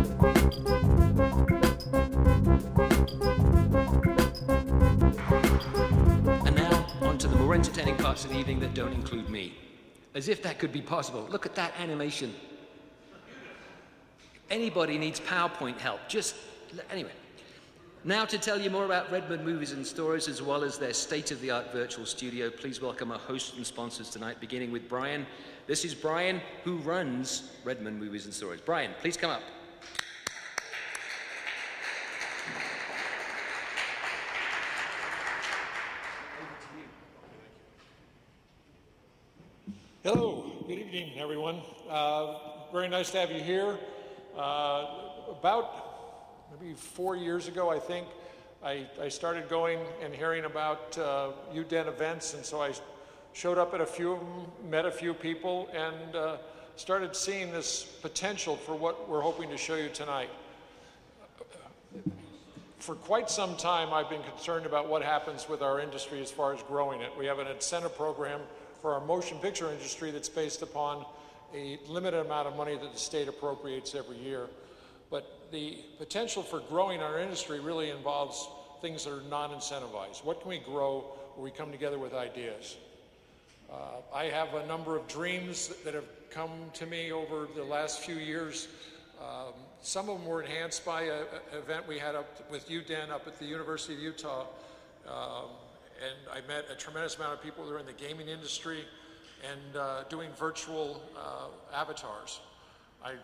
And now, on to the more entertaining parts of the evening that don't include me. As if that could be possible. Look at that animation. Anybody needs PowerPoint help, anyway. Now to tell you more about Redman Movies and Stories, as well as their state-of-the-art virtual studio, please welcome our hosts and sponsors tonight, beginning with Bryan. This is Bryan, who runs Redman Movies and Stories. Bryan, please come up. Hello, good evening, everyone. Very nice to have you here. About maybe 4 years ago, I think, I started going and hearing about UDEN events, and so I showed up at a few of them, met a few people, and started seeing this potential for what we're hoping to show you tonight. For quite some time, I've been concerned about what happens with our industry as far as growing it. We have an incentive program for our motion picture industry that's based upon a limited amount of money that the state appropriates every year. But the potential for growing our industry really involves things that are non-incentivized. What can we grow where we come together with ideas? I have a number of dreams that have come to me over the last few years. Some of them were enhanced by an event we had up with UDEN up at the University of Utah. And I met a tremendous amount of people that are in the gaming industry and doing virtual avatars. I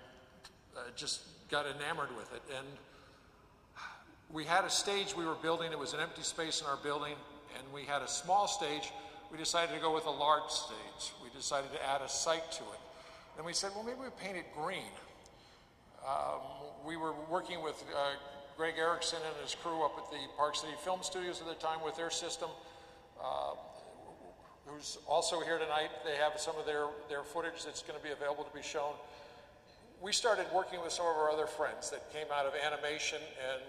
just got enamored with it. And we had a stage we were building. It was an empty space in our building, and we had a small stage. We decided to go with a large stage. We decided to add a site to it. Then we said, well, maybe we paint it green. We were working with Greg Erickson and his crew up at the Park City Film Studios at the time with their system, who's also here tonight. They have some of their footage that's going to be available to be shown. We started working with some of our other friends that came out of animation and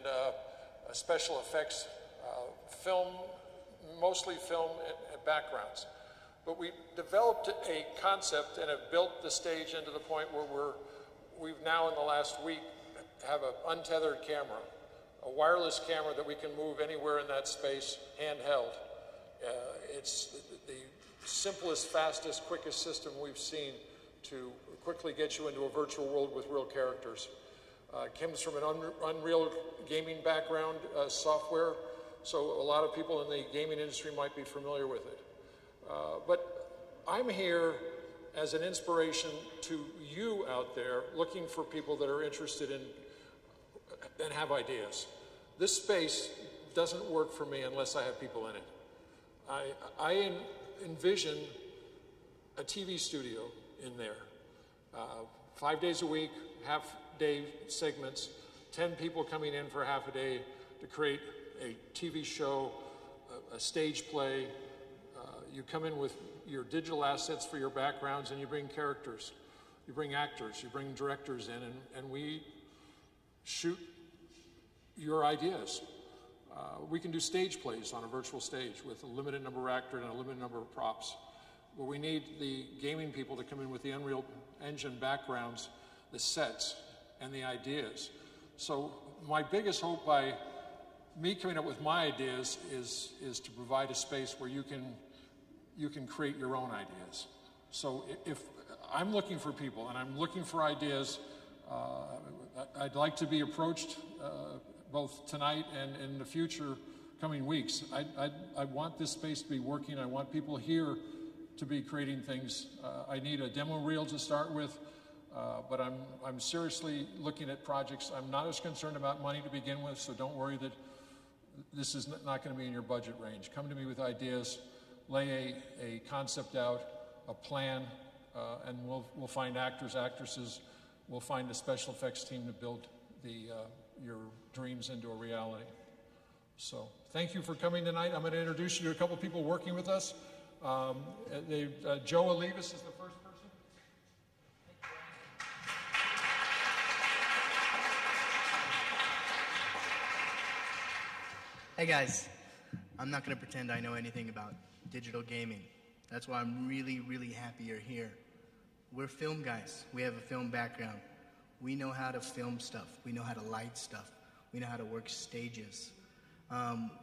special effects, film, mostly film and backgrounds. But we developed a concept and have built the stage into the point where we've now in the last week have an untethered camera, a wireless camera that we can move anywhere in that space, handheld. It's the simplest, fastest, quickest system we've seen to quickly get you into a virtual world with real characters. Kim's from an Unreal gaming background, software, so a lot of people in the gaming industry might be familiar with it. But I'm here as an inspiration to you out there looking for people that are interested in and have ideas. This space doesn't work for me unless I have people in it. I envision a TV studio in there. 5 days a week, half-day segments, 10 people coming in for half a day to create a TV show, a stage play. You come in with your digital assets for your backgrounds, and you bring characters. You bring actors, you bring directors in, and we shoot your ideas. We can do stage plays on a virtual stage with a limited number of actors and a limited number of props. But we need the gaming people to come in with the Unreal Engine backgrounds, the sets, and the ideas. So my biggest hope by me coming up with my ideas is to provide a space where you can create your own ideas. So if I'm looking for people and I'm looking for ideas, I'd like to be approached both tonight and in the future coming weeks. I want this space to be working. I want people here to be creating things. I need a demo reel to start with, but I'm seriously looking at projects. I'm not as concerned about money to begin with, so don't worry that this is not going to be in your budget range. Come to me with ideas, lay a concept out, a plan, and we'll find actors, actresses. We'll find a special effects team to build your dreams into a reality. So thank you for coming tonight. I'm going to introduce you to a couple people working with us. Joe Olivas is the first person. Hey guys, I'm not going to pretend I know anything about digital gaming. That's why I'm really, really happy you're here. We're film guys. We have a film background. We know how to film stuff. We know how to light stuff. We know how to work stages.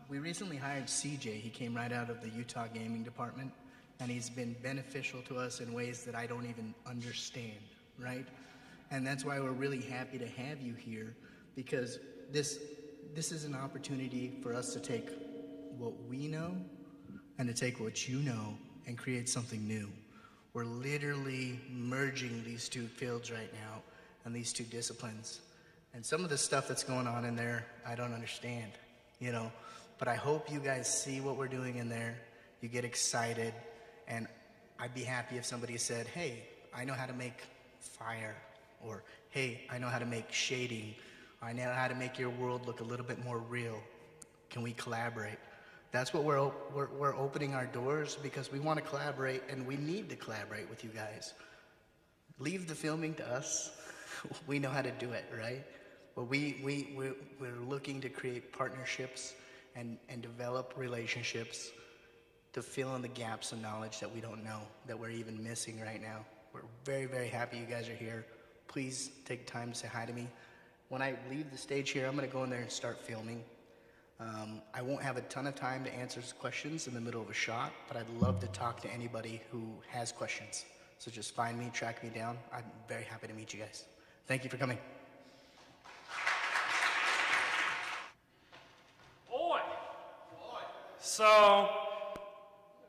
We recently hired CJ. He came right out of the Utah Gaming Department, and he's been beneficial to us in ways that I don't even understand, right? And that's why we're really happy to have you here, because this is an opportunity for us to take what we know and to take what you know and create something new. We're literally merging these two fields right now and these two disciplines. And some of the stuff that's going on in there, I don't understand, you know. But I hope you guys see what we're doing in there. You get excited. And I'd be happy if somebody said, hey, I know how to make fire. Or, hey, I know how to make shading. I know how to make your world look a little bit more real. Can we collaborate? That's what we're opening our doors, because we want to collaborate, and we need to collaborate with you guys. Leave the filming to us. We know how to do it, right? But we're looking to create partnerships and develop relationships to fill in the gaps of knowledge that we don't know, that we're even missing right now. We're very, very happy you guys are here. Please take time to say hi to me. When I leave the stage here, I'm going to go in there and start filming. I won't have a ton of time to answer questions in the middle of a shot, but I'd love to talk to anybody who has questions. So just find me, track me down. I'm very happy to meet you guys. Thank you for coming. Oi! So,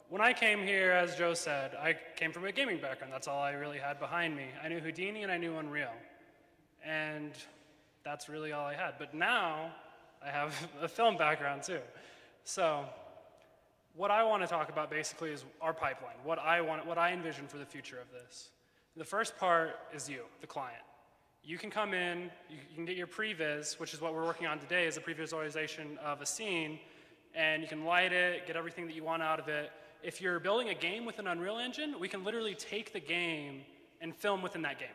when I came here, as Joe said, I came from a gaming background. That's all I really had behind me. I knew Houdini and I knew Unreal. And that's really all I had. But now, I have a film background too. So, what I want to talk about basically is our pipeline, what I envision for the future of this. The first part is you, the client. You can come in, you can get your previs, which is what we're working on today, is a pre-visualization of a scene, and you can light it, get everything that you want out of it. If you're building a game with an Unreal Engine, we can literally take the game and film within that game.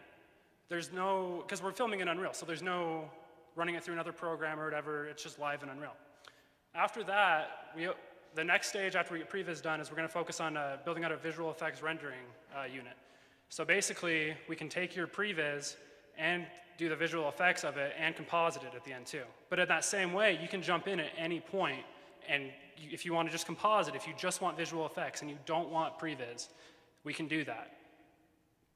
There's no, because we're filming in Unreal, so there's no running it through another program or whatever, it's just live in Unreal. After that, the next stage after we get previs done is we're going to focus on building out a visual effects rendering unit. So basically, we can take your previs and do the visual effects of it and composite it at the end too. But in that same way, you can jump in at any point, and if you want to just composite, if you just want visual effects and you don't want previs, we can do that.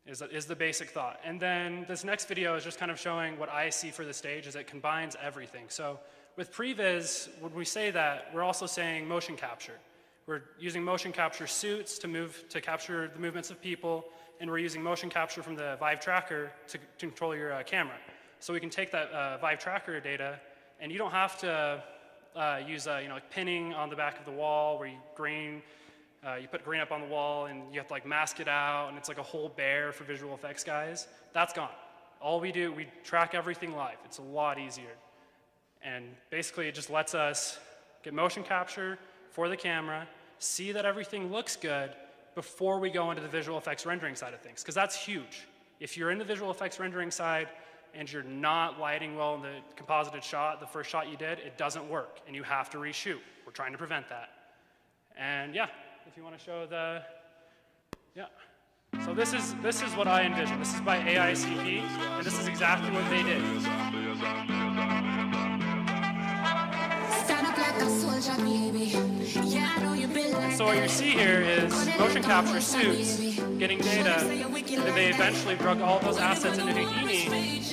Is the basic thought. And then this next video is just kind of showing what I see for the stage, is it combines everything. So with previs, when we say that, we're also saying motion capture. We're using motion capture suits to capture the movements of people, and we're using motion capture from the Vive tracker to control your camera. So we can take that Vive tracker data, and you don't have to use like pinning on the back of the wall where you put green up on the wall and you have to like mask it out, and it's like a whole bear for visual effects guys. That's gone. All we do, we track everything live. It's a lot easier. And basically it just lets us get motion capture for the camera, see that everything looks good before we go into the visual effects rendering side of things, because that's huge. If you're in the visual effects rendering side and you're not lighting well in the composited shot, the first shot you did, it doesn't work, and you have to reshoot. We're trying to prevent that. And yeah, if you want to show the, yeah. So this is what I envision. This is by AICP, and this is exactly what they did. And so what you see here is motion capture suits getting data, and they eventually drug all those assets into Houdini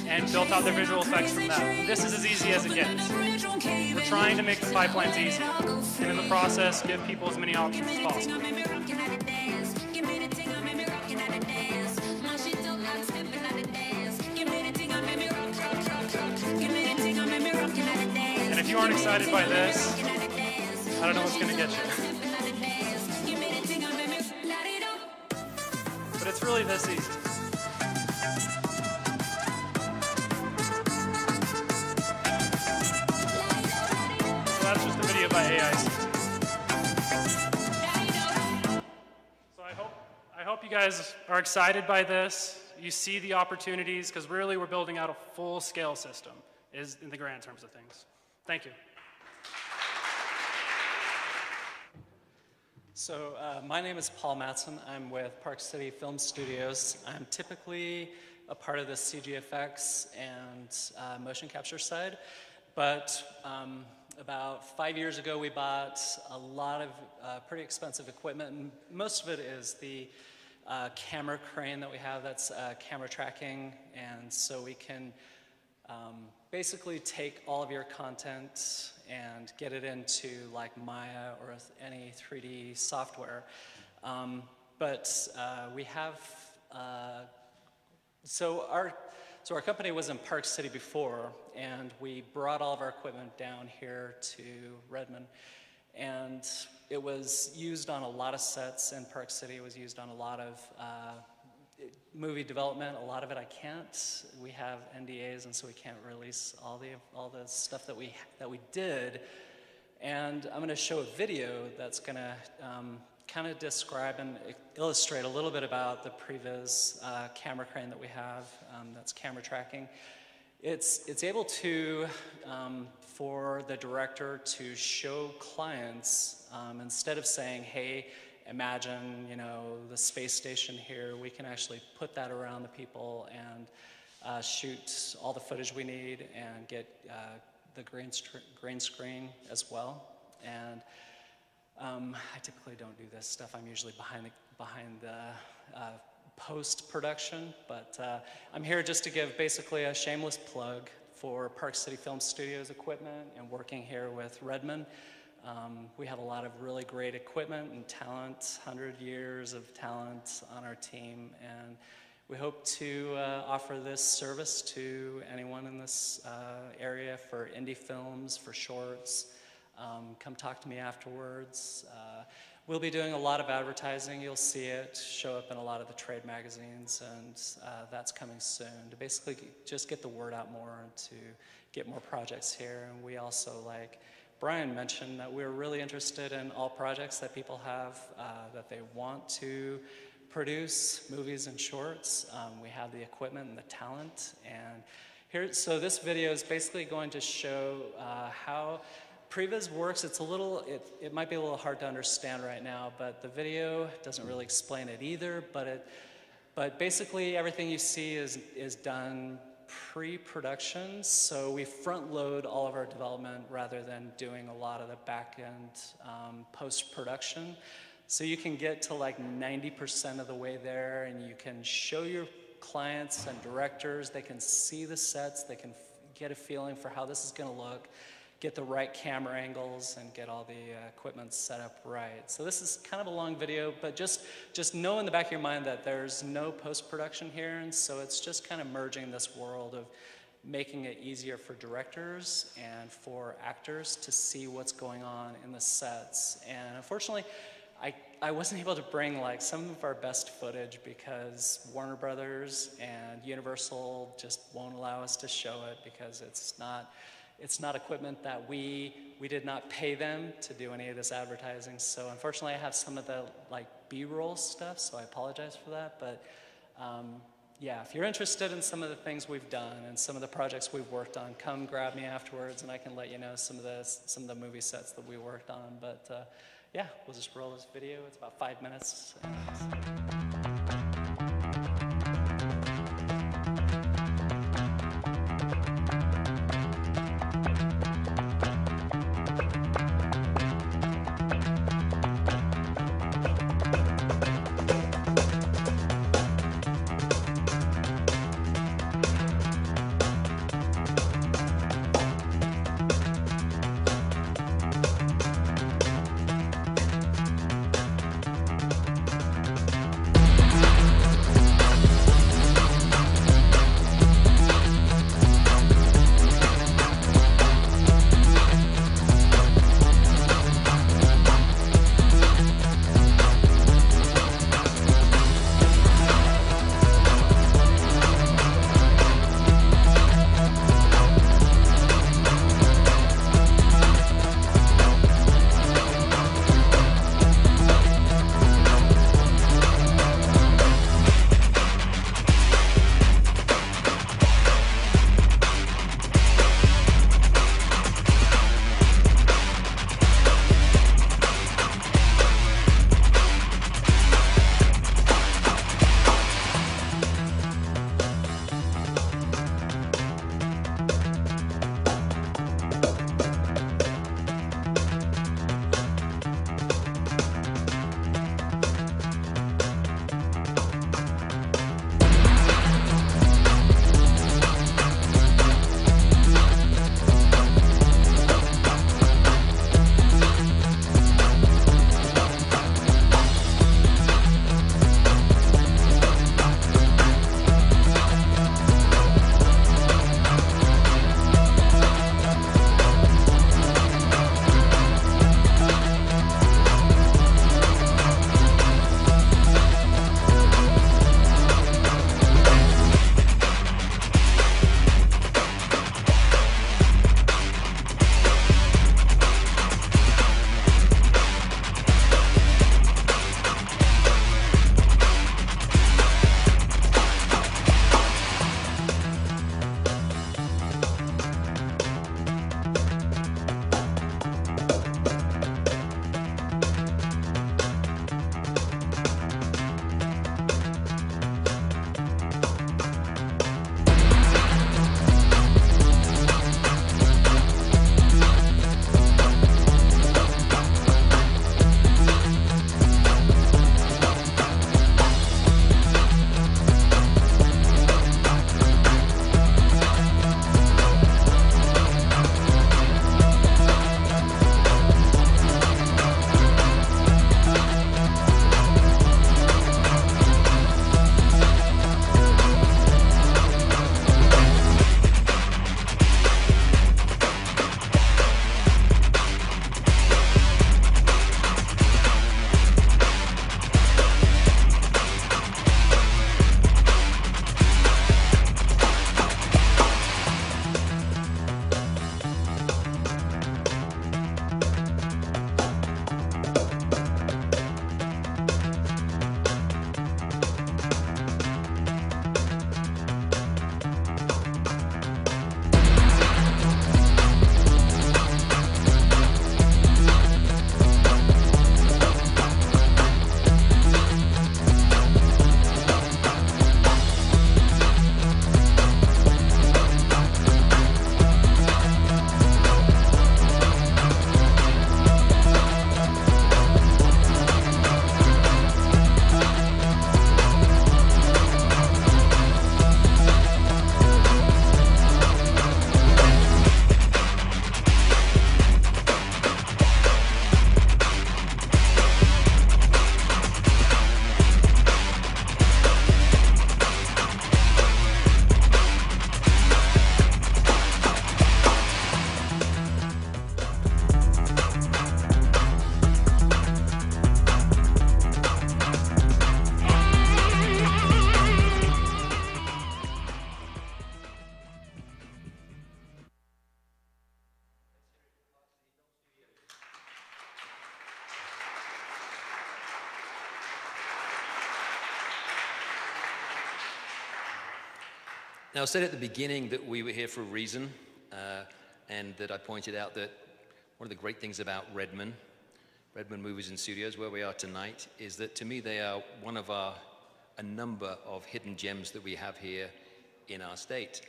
and built out their visual effects from that. This is as easy as it gets. We're trying to make the pipelines easy, and in the process, give people as many options as possible. And if you aren't excited by this, I don't know what's going to get you. But it's really this easy. So that's just a video by AIC. So I hope you guys are excited by this. You see the opportunities, because really we're building out a full-scale system is in the grand terms of things. Thank you. So my name is Paul Mattson. I'm with Park City Film Studios. I'm typically a part of the CG effects and motion capture side. But about 5 years ago, we bought a lot of pretty expensive equipment, and most of it is the camera crane that we have that's camera tracking, and so we can basically take all of your content and get it into like Maya or any 3D software. But we have, so our company was in Park City before, and we brought all of our equipment down here to Redmond, and it was used on a lot of sets in Park City. It was used on a lot of movie development. A lot of it I can't. We have NDAs, and so we can't release all the stuff that we did. And I'm going to show a video that's going to kind of describe and illustrate a little bit about the previs camera crane that we have that's camera tracking. It's able to, for the director to show clients, instead of saying, hey, imagine, you know, the space station here, we can actually put that around the people and shoot all the footage we need and get the green screen as well. And I typically don't do this stuff. I'm usually behind the post-production, but I'm here just to give basically a shameless plug for Park City Film Studios equipment and working here with Redman. We have a lot of really great equipment and talent, 100 years of talent on our team, and we hope to offer this service to anyone in this area for indie films, for shorts. Come talk to me afterwards. We'll be doing a lot of advertising. You'll see it show up in a lot of the trade magazines, and that's coming soon to basically just get the word out more and to get more projects here. And we also, like Bryan mentioned, that we're really interested in all projects that people have that they want to produce, movies and shorts. We have the equipment and the talent. And here, so this video is basically going to show how previs works. It's a little, it might be a little hard to understand right now, but the video doesn't really explain it either. But basically everything you see is done pre-production, so we front load all of our development rather than doing a lot of the back end post-production. So you can get to like 90% of the way there, and you can show your clients and directors, they can see the sets, they can get a feeling for how this is going to look, get the right camera angles, and get all the equipment set up right. So this is kind of a long video, but just know in the back of your mind that there's no post-production here, and so it's just kind of merging this world of making it easier for directors and for actors to see what's going on in the sets. And unfortunately, I wasn't able to bring like some of our best footage because Warner Brothers and Universal just won't allow us to show it because it's not equipment that we did not pay them to do any of this advertising. So unfortunately, I have some of the like B-roll stuff, so I apologize for that. But yeah, if you're interested in some of the things we've done and some of the projects we've worked on, come grab me afterwards, and I can let you know some of the movie sets that we worked on. But yeah, we'll just roll this video. It's about 5 minutes. Now, I said at the beginning that we were here for a reason, and that I pointed out that one of the great things about Redman Movies and Studios, where we are tonight, is that to me they are one of a number of hidden gems that we have here in our state.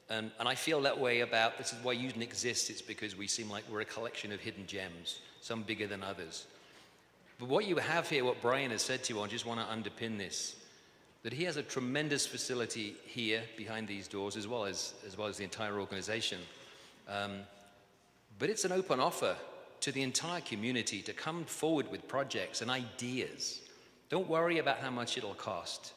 And I feel that way about, this is why UDEN exists, it's because we seem like we're a collection of hidden gems, some bigger than others. But what you have here, what Bryan has said to you, I just want to underpin this, that he has a tremendous facility here behind these doors, as well as the entire organization. But it's an open offer to the entire community to come forward with projects and ideas. Don't worry about how much it'll cost,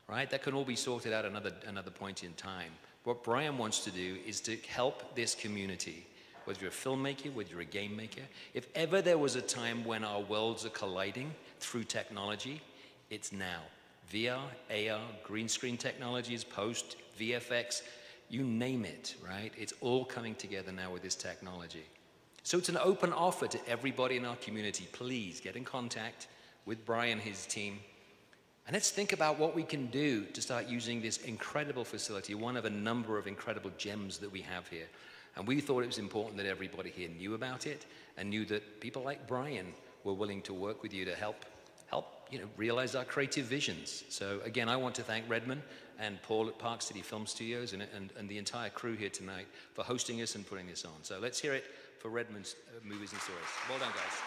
right? That can all be sorted out another point in time. What Bryan wants to do is to help this community, whether you're a filmmaker, whether you're a game maker. If ever there was a time when our worlds are colliding through technology, it's now. VR, AR, green screen technologies, post, VFX, you name it, right? It's all coming together now with this technology. So it's an open offer to everybody in our community. Please get in contact with Bryan and his team. And let's think about what we can do to start using this incredible facility, one of a number of incredible gems that we have here. And we thought it was important that everybody here knew about it and knew that people like Bryan were willing to work with you to help realize our creative visions. So again, I want to thank Redman and Paul at Park City Film Studios and the entire crew here tonight for hosting us and putting this on. So let's hear it for Redman's Movies and Stories. Well done, guys.